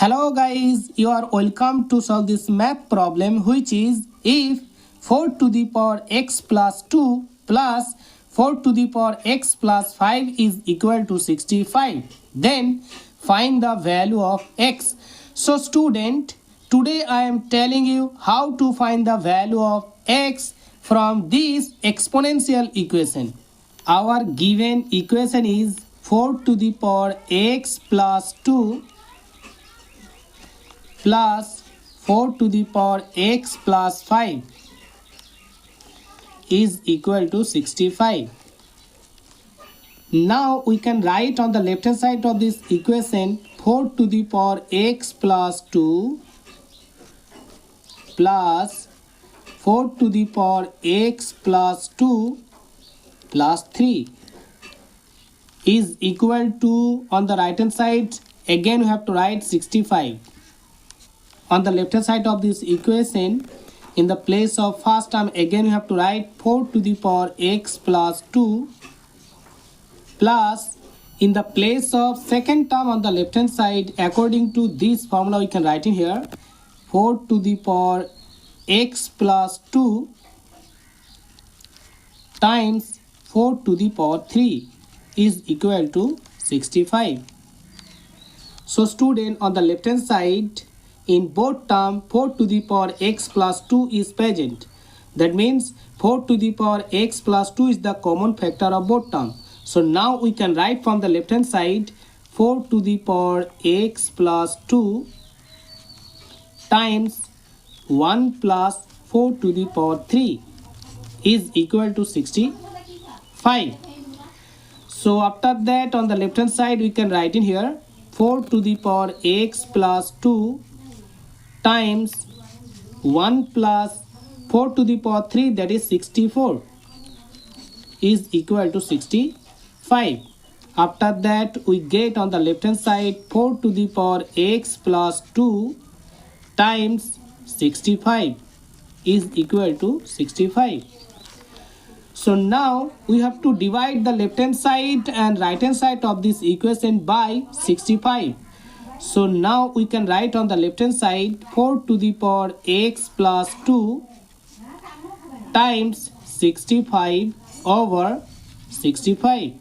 Hello guys, you are welcome to solve this math problem, which is if 4 to the power x plus 2 plus 4 to the power x plus 5 is equal to 65, then find the value of x. So student, today I am telling you how to find the value of x from this exponential equation. Our given equation is 4 to the power x plus 2 plus 4 to the power x plus 5 is equal to 65. Now we can write on the left hand side of this equation 4 to the power x plus 2 plus 4 to the power x plus 2 plus 3 is equal to, on the right hand side again we have to write 65. On the left hand side of this equation, in the place of first term, again you have to write 4 to the power x plus 2 plus, in the place of second term on the left hand side, according to this formula we can write in here 4 to the power x plus 2 times 4 to the power 3 is equal to 65. So student, on the left hand side, in both terms 4 to the power x plus 2 is present. That means 4 to the power x plus 2 is the common factor of both terms. So now we can write from the left hand side 4 to the power x plus 2 times 1 plus 4 to the power 3 is equal to 65. So after that, on the left hand side we can write in here 4 to the power x plus 2 times 1 plus 4 to the power 3, that is 64, is equal to 65. After that we get on the left hand side 4 to the power x plus 2 times 65 is equal to 65. So now we have to divide the left hand side and right hand side of this equation by 65. So now we can write on the left hand side 4 to the power x plus 2 times 65 over 65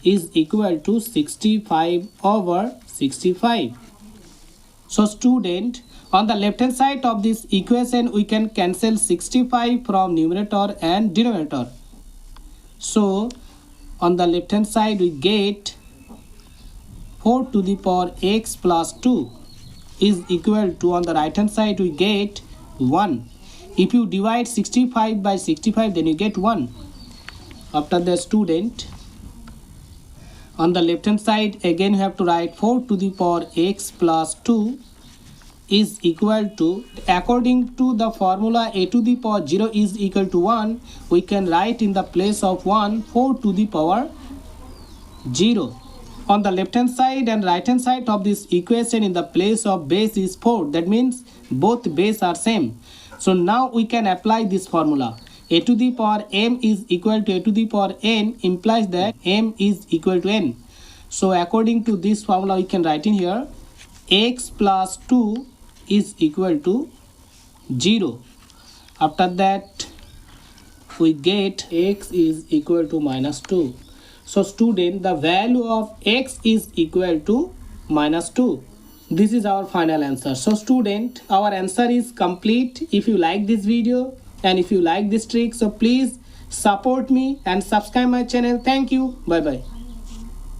is equal to 65 over 65. So student, on the left hand side of this equation we can cancel 65 from numerator and denominator. So on the left hand side we get 4 to the power x plus 2 is equal to, on the right hand side we get 1. If you divide 65 by 65, then you get 1. After the student, on the left hand side again you have to write 4 to the power x plus 2 is equal to, according to the formula a to the power 0 is equal to 1, we can write in the place of 1 4 to the power 0. On the left hand side and right hand side of this equation, in the place of base is 4. That means both base are same. So now we can apply this formula. A to the power m is equal to a to the power n implies that m is equal to n. So according to this formula we can write in here x plus 2 is equal to 0. After that we get x is equal to minus 2. So student, the value of x is equal to minus 2. This is our final answer. So student, our answer is complete. If you like this video and if you like this trick, so please support me and subscribe my channel. Thank you. Bye bye.